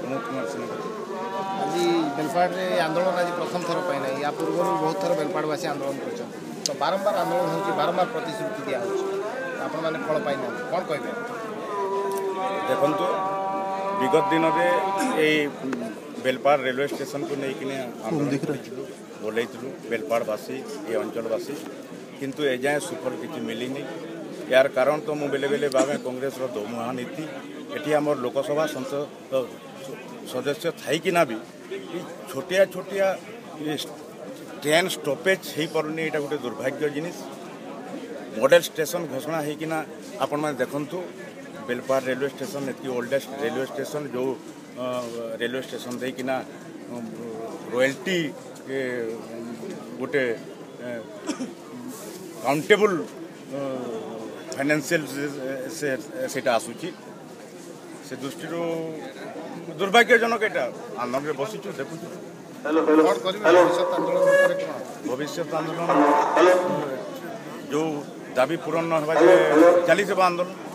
प्रमोद कुमार सिंह। आज बेलपाड़ में आंदोलन आज प्रथम थर पाई ना या पूर्व बहुत थर बेलपाड़वासी आंदोलन कर तो बारंबार आंदोलन हो बारंबार प्रतिश्रुति दिया आपण मैंने फल पाई ना कौन कहे देखु विगत दिन में यही बेलपाड़ रेलवे स्टेशन को लेकिन बोलू बेलपाड़वासी ये अंचलवासी किंतु एजाए सुफल किसी मिलनी यार कारण तो मुझे बेले बेले भावे कांग्रेस दोमुहा नीति ये आम लोकसभा संसद सदस्य थी भी छोटिया छोटिया ट्रेन स्टॉपेज हो पारे यहाँ गोटे दुर्भाग्य जिनिस मॉडल स्टेशन घोषणा होना आपण मैंने देखु बेलपाड़ रेलवे स्टेशन एति ओल्डेस्ट रेलवे स्टेशन जो रेलवे स्टेशन देकिना रॉयल्टी गोटे काउंटेबल फाइनेंशियल से आसूची से दृष्टि दुर्भाग्यजनक यहाँ आंदोलन बसीचु देखु भविष्य आंदोलन जो दाबी पूरण न चली आंदोलन